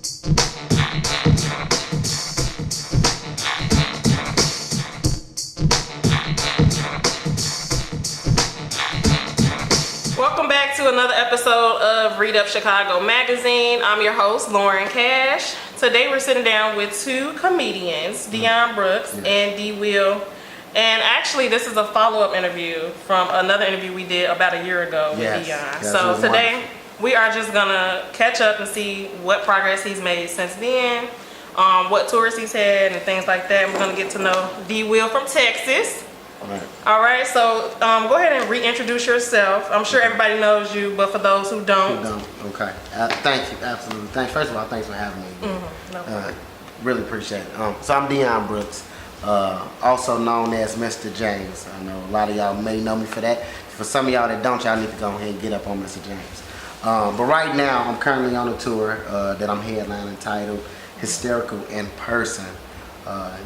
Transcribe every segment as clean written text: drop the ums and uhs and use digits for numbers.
Welcome back to another episode of Read Up Chicago Magazine. I'm your host, Lorrin Cash. Today we're sitting down with two comedians, Dyon Brooks and Dee Will. And actually this is a follow-up interview from another interview we did about a year ago with Dyon. So today we are just gonna catch up and see what progress he's made since then, what tours he's had and things like that. We're gonna get to know Dee Will from Texas. All right, so go ahead and reintroduce yourself. I'm sure everybody knows you, but for those who don't. Okay. Thank you, absolutely. Thanks. First of all, thanks for having me. No problem. Really appreciate it. So I'm Dyon Brooks, also known as Mr. James. I know a lot of y'all may know me for that. For some of y'all that don't, y'all need to go ahead and get up on Mr. James. But right now, I'm currently on a tour that I'm headlining titled Hysterical in Person.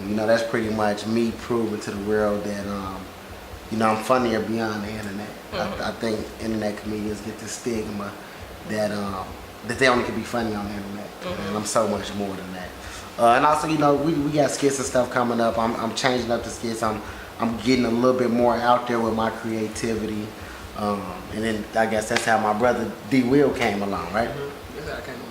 You know, that's pretty much me proving to the world that, you know, I'm funnier beyond the internet. I think internet comedians get this stigma that that they only can be funny on the internet, and I'm so much more than that. And also, you know, we got skits and stuff coming up. I'm changing up the skits. I'm getting a little bit more out there with my creativity, and then I guess that's how my brother Dee Will came along, right? That's how I came along.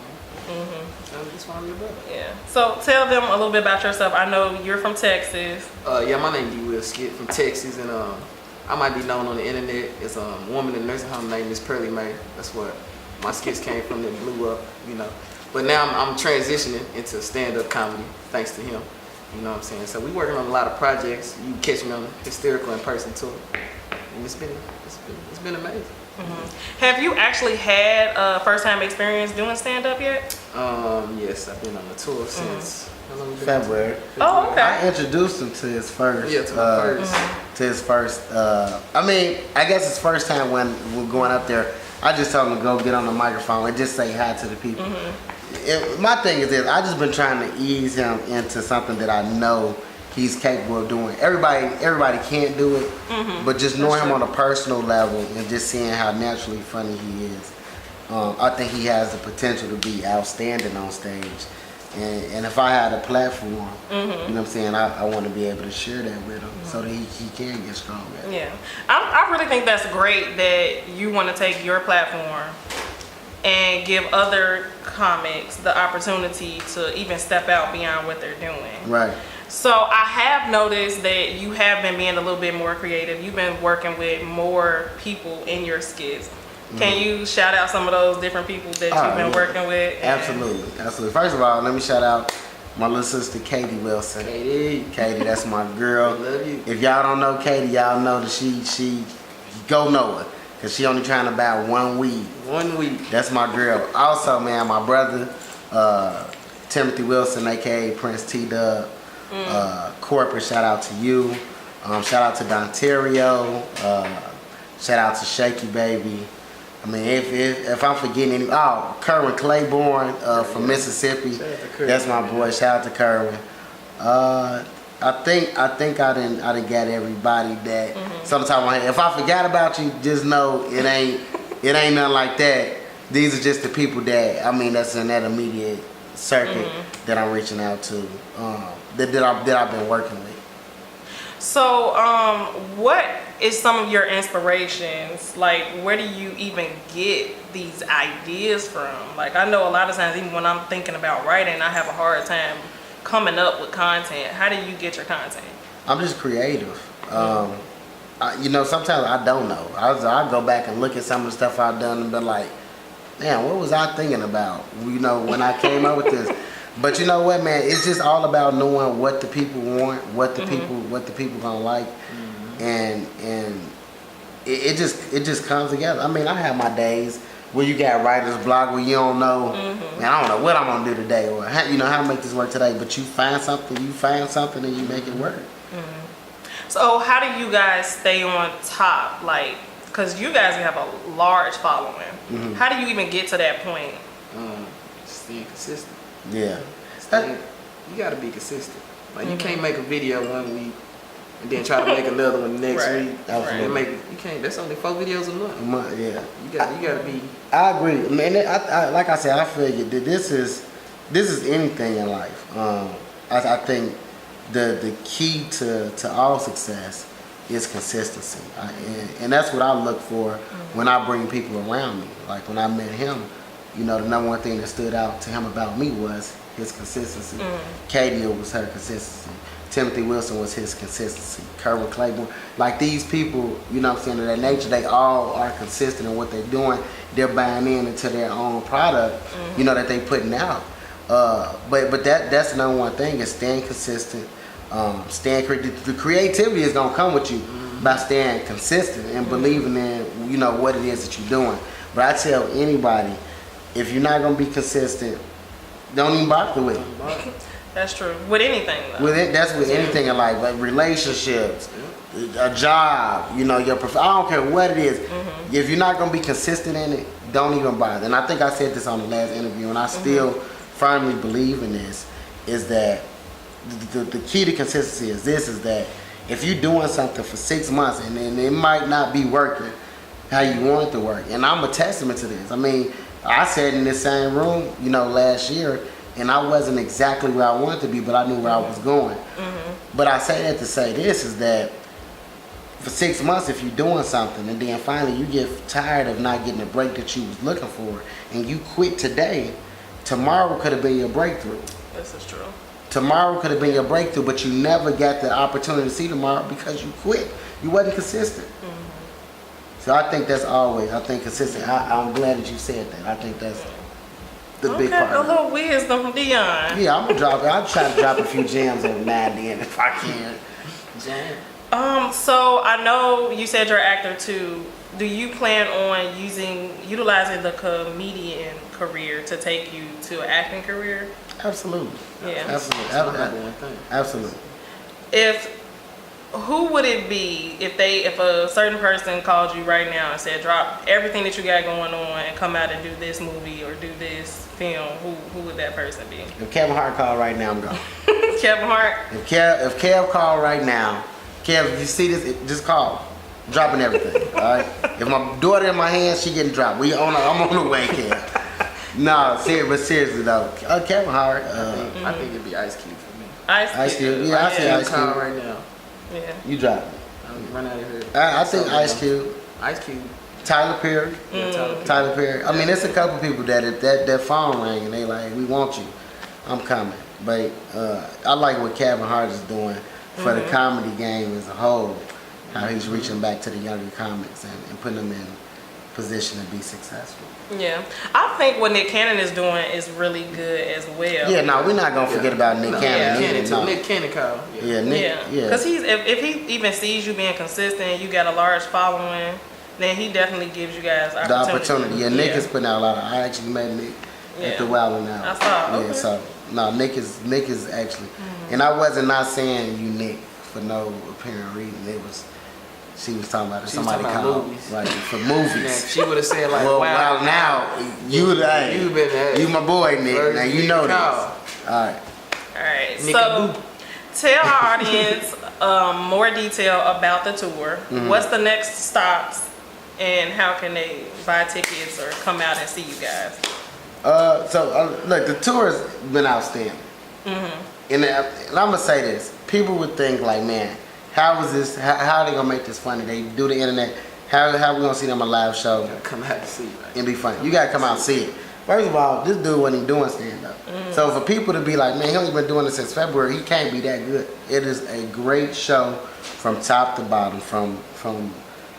I'm just following your brother. Yeah. So tell them a little bit about yourself. I know you're from Texas. Yeah, my name is Dee Will, skit from Texas, and I might be known on the internet as a woman in a nursing home named Miss Pearlie Mae. That's what my skits came from that blew up, you know. But now I'm transitioning into stand-up comedy thanks to him. You know what I'm saying? So we working on a lot of projects. You can catch me on Hysterical in Person tour, and it's been amazing. Have you actually had a first-time experience doing stand-up yet? Yes, I've been on the tour since how long? February. Oh, okay. I introduced him to his first. Yeah, to my first. To his first. I mean, I guess his first time when we're going up there, I just told him to go get on the microphone and just say hi to the people. My thing is this: I just been trying to ease him into something that I know he's capable of doing. Everybody can't do it, but just knowing him on a personal level and just seeing how naturally funny he is, I think he has the potential to be outstanding on stage. And if I had a platform, you know what I'm saying, I want to be able to share that with him so that he can get stronger. Yeah, I really think that's great that you want to take your platform and give other comics the opportunity to even step out beyond what they're doing. Right. So I have noticed that you have been being a little bit more creative. You've been working with more people in your skits. Can you shout out some of those different people that you've been working with? Absolutely. First of all, let me shout out my little sister, Katie Wilson. Katie, that's my girl. I love you. If y'all don't know Katie, y'all know that she go know her. Cause she only trying to buy 1 week. 1 week. That's my girl. Also, man, my brother, Timothy Wilson, aka Prince T-Dub. Corporate, shout out to you. Shout out to Dontario. Shout out to Shaky Baby. I mean, if I'm forgetting any, Kerwin Claiborne from Mississippi. That's my boy. Shout out to Kerwin. I think I didn't get everybody that. Sometimes if I forgot about you, just know it ain't nothing like that. These are just the people that that's in that immediate circuit that I'm reaching out to. That I've been working with. So, what is some of your inspirations? Like, where do you even get these ideas from? Like, I know a lot of times, even when I'm thinking about writing, I have a hard time coming up with content. How do you get your content? I'm just creative. You know, sometimes I don't know. I go back and look at some of the stuff I've done and be like, man, what was I thinking about? You know, when I came up with this. But you know what, man? It's just all about knowing what the people want, what the people gonna like, and it just comes together. I mean, I have my days where you got writer's block where you don't know, man, I don't know what I'm gonna do today, or how to make this work today. But you find something, and you make it work. So how do you guys stay on top? Like, because you guys have a large following. How do you even get to that point? Staying consistent. Yeah. You gotta be consistent. Like, you can't make a video 1 week and then try to make another one next week. Absolutely. You can't. That's only 4 videos a month. Yeah. You gotta be. I agree. Man, like I said, I feel you. This is this is anything in life. I think the key to all success is consistency, and that's what I look for when I bring people around me. Like when I met him, you know, the number one thing that stood out to him about me was his consistency. Katie was her consistency. Timothy Wilson was his consistency. Kerwin Claiborne, like these people, you know what I'm saying, of that nature, they all are consistent in what they're doing. They're buying into their own product, you know, that they putting out. But that's the number one thing is staying consistent. The creativity is gonna come with you by staying consistent and believing in, you know, what it is that you're doing. But I tell anybody, if you're not gonna be consistent, don't even bother with it. That's true. With anything, though. That's with anything in life, like relationships, a job, you know, your I don't care what it is. If you're not gonna be consistent in it, don't even bother. And I think I said this on the last interview, and I still firmly believe in this, is that the key to consistency is that if you're doing something for 6 months and then it might not be working how you want it to work, and I'm a testament to this. I mean, I sat in this same room, you know, last year, and I wasn't exactly where I wanted to be, but I knew where I was going. But I say that to say this is that for 6 months, if you're doing something and then finally you get tired of not getting the break that you was looking for, and you quit today, tomorrow could have been your breakthrough. This is true. Tomorrow could have been your breakthrough, but you never got the opportunity to see tomorrow because you quit. You wasn't consistent. So I think that's always, I think consistent. I'm glad that you said that. I think that's the big part. A little wisdom from Dyon. Yeah, I'm gonna drop it. I'll try to drop a few gems every now and then if I can. Jam. So I know you said you're an actor too. Do you plan on utilizing the comedian career to take you to an acting career? Absolutely. Yeah. Absolutely. Absolutely. Who would it be if a certain person called you right now and said drop everything that you got going on and come out and do this movie or do this film? Who would that person be? If Kevin Hart called right now, I'm gone. Kevin Hart. If Kev called right now, Kev, if you see this, just call. I'm dropping everything. All right. If my daughter in my hands, she getting dropped. I'm on the way, Kev. No, seriously though, Kevin Hart. I think it'd be Ice Cube for me. Ice Cube. Yeah, I see Ice Cube right now. Yeah. You drop it. I'm run out of here. I think Ice Cube. Ice Cube. Tyler Perry. Yeah, Tyler Perry. I mean, there's a couple people that if that phone rang and they like, we want you, I'm coming. But I like what Kevin Hart is doing for the comedy game as a whole. How he's reaching back to the younger comics and putting them in position to be successful. Yeah, I think what Nick Cannon is doing is really good as well. Yeah, no, we're not gonna forget about Nick Cannon. Nick Cannon called. Yeah, Nick. Yeah. Because if he even sees you being consistent, you got a large following, then he definitely gives you guys opportunity. The opportunity. Yeah, Nick is putting out a lot of. I actually met Nick at the Wilder now. I saw. Yeah, Okay. so no, Nick is actually, and I wasn't not saying you Nick for no apparent reason. It was. She was talking about somebody called like for movies. Yeah, she would have said like, well, wow, now you my boy Nick. Now you know this. All right. So tell our audience more detail about the tour. What's the next stops, and how can they buy tickets or come out and see you guys? Look, the tour has been outstanding. And I'm gonna say this: people would think like, man, how is this? How are they gonna make this funny? They do the internet. How we gonna see them on a live show? Come out and see it. And be funny. You gotta come out and see it. First of all, this dude wasn't even doing stand up. So for people to be like, man, he only been doing this since February, he can't be that good. It is a great show from top to bottom. From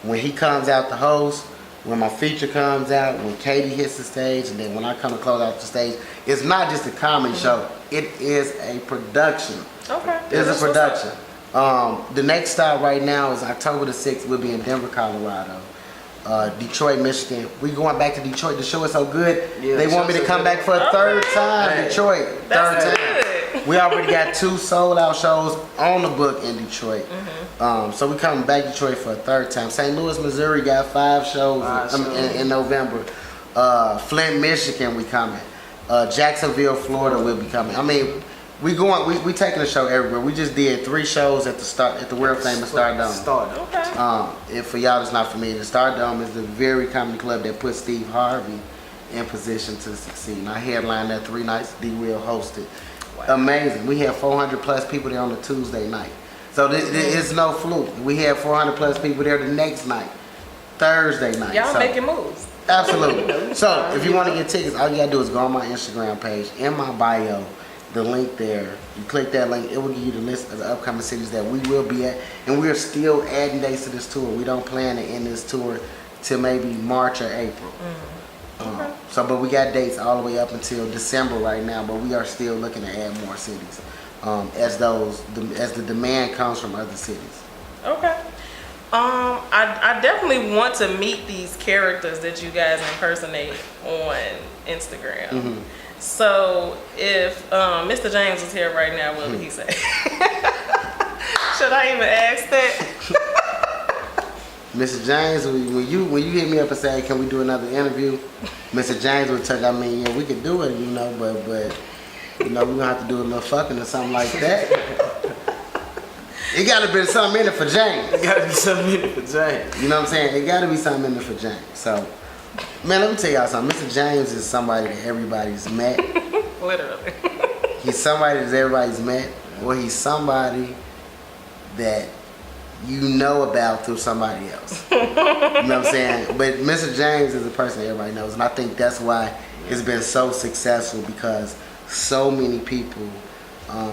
when he comes out the host, when my feature comes out, when Katie hits the stage, and then when I come to close out the stage. It's not just a comedy show. It is a production. Okay. It's a production. The next stop right now is October the 6th. We'll be in Denver, Colorado. Detroit, Michigan. We going back to Detroit. The show is so good. Yeah, they want me to come back for a third time. Hey. Detroit. That's Third time. good. We already got 2 sold out shows on the book in Detroit. So we coming back to Detroit for a third time. St. Louis, Missouri got 5 shows in November. Flint, Michigan, we coming. Jacksonville, Florida, will be coming. I mean, we taking the show everywhere. We just did 3 shows at the world famous Stardome. Okay. If for y'all that's not familiar, the Stardome is the very comedy club that put Steve Harvey in position to succeed. And I headlined that 3 nights. Dee Will hosted. Wow. Amazing. We had 400 plus people there on the Tuesday night. So it's no fluke. We had 400 plus people there the next night, Thursday night. Y'all making moves. Absolutely. So if you want to get tickets, all you gotta do is go on my Instagram page. In my bio, the link there. You click that link, it will give you the list of the upcoming cities that we will be at. And we're still adding dates to this tour. We don't plan to end this tour till maybe March or April. Okay. But we got dates all the way up until December right now, but we are still looking to add more cities as the demand comes from other cities. Okay. I definitely want to meet these characters that you guys impersonate on Instagram. So if Mr. James was here right now, what would he say? Should I even ask that? Mr. James, when you hit me up and say, can we do another interview? Mr. James would tell you, I mean, yeah, we could do it, but we're gonna have to do a little fucking or something like that. It gotta be something in it for James. It gotta be something in it for James. You know what I'm saying? It gotta be something in it for James. So, man, let me tell y'all something. Mr. James is somebody that everybody's met. Literally. He's somebody that everybody's met, or he's somebody that you know about through somebody else. You know what I'm saying? But Mr. James is a person that everybody knows, and I think that's why it's been so successful, because so many people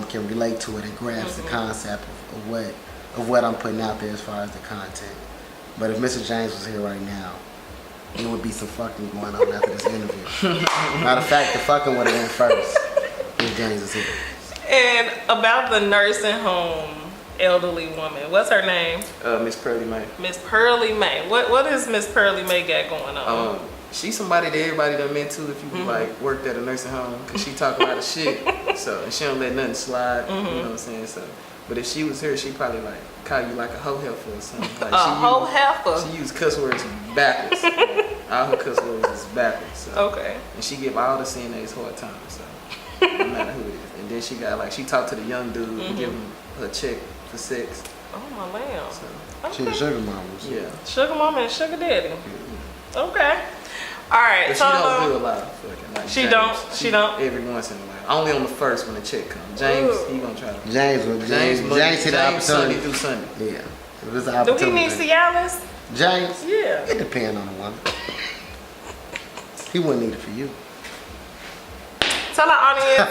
can relate to it and grasp the concept of what I'm putting out there as far as the content. But if Mr. James was here right now, there would be some fucking going on after this interview. Matter of fact, the fucking would have been first if James is here. And about the nursing home elderly woman, what's her name? Miss Pearlie Mae. Miss Pearlie Mae. What is Miss Pearlie Mae got going on? She's somebody that everybody done met to if you like worked at a nursing home, because she talk a lot of shit. So, and she don't let nothing slide. You know what I'm saying? So, but if she was here, she probably like call you like a hoe heifer or something. Like heifer. She used cuss words backwards. All her cuss words is backwards. So. Okay. And she give all the CNAs hard time. So no matter who it is. And then she talked to the young dude and give him her check for sex. Oh my lamb. So, She was sugar mama. Yeah. Sugar mama and sugar daddy. Okay. All right. But so she don't do a lot of fucking. Like she James. She don't. Every once in a while. Only on the first when the check comes. James, he gonna try to. James hit the opportunity. Sunday through Sunday. Yeah. If it's an Do opportunity. he need Cialis? James? Yeah. It depends on the one. He wouldn't need it for you. Tell our audience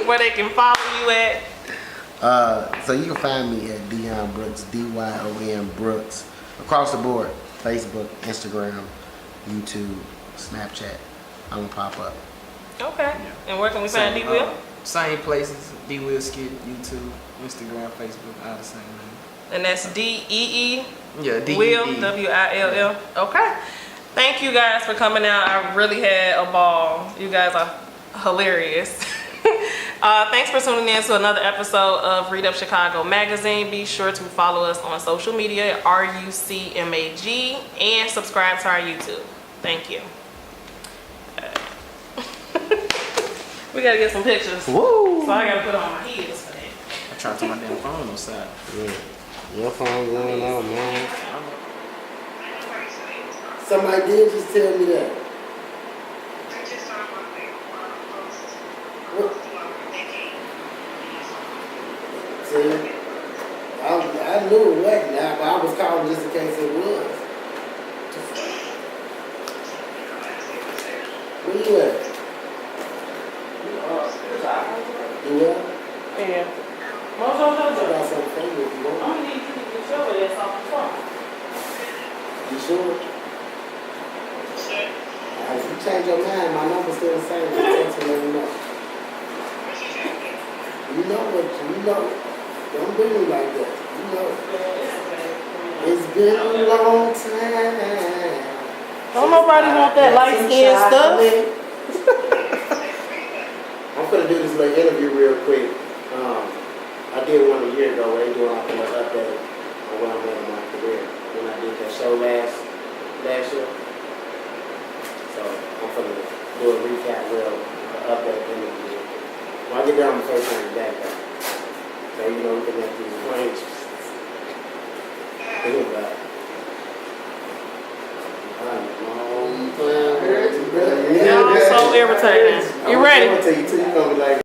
where they can follow you at. So you can find me at Dyon Brooks, Dyon Brooks, across the board. Facebook, Instagram, YouTube, Snapchat. I'm gonna pop up. Okay. Yeah. And where can we find Dee Will? Same places. Dee Will Skit, YouTube, Instagram, Facebook, all the same name. And that's D-E-E? Yeah, D-E-E. Will, W-I-L-L. Okay. Thank you guys for coming out. I really had a ball. You guys are hilarious. Thanks for tuning in to another episode of Read Up Chicago Magazine. Be sure to follow us on social media at RUCMAG and subscribe to our YouTube. Thank you. We gotta get some pictures. Woo! So I gotta put on my heels for that. I tried to turn my damn phone on side. Yeah. Your phone going on, man. Somebody did just tell me that. See, I knew it wasn't now, but I was calling just in case it was. Where you at? You will? Yeah. I got something for you if you want. I'm gonna need you to get your ass off the phone. You sure? If you change your mind, my number's still the same. Just text me, let me know. You know what? You know. Don't do me like that. You know. It's been a long time. Don't nobody want that light-skinned stuff. I'm gonna do this little interview real quick. I did one a year ago where they doing like a little update on where I'm at in my career when I did that show last year. So I'm gonna do a recap, update interview. When I get done, I'm gonna first time back though. So you know we can make these range. Think about it. I'm irritating. You ready? I'm gonna tell you too. You gonna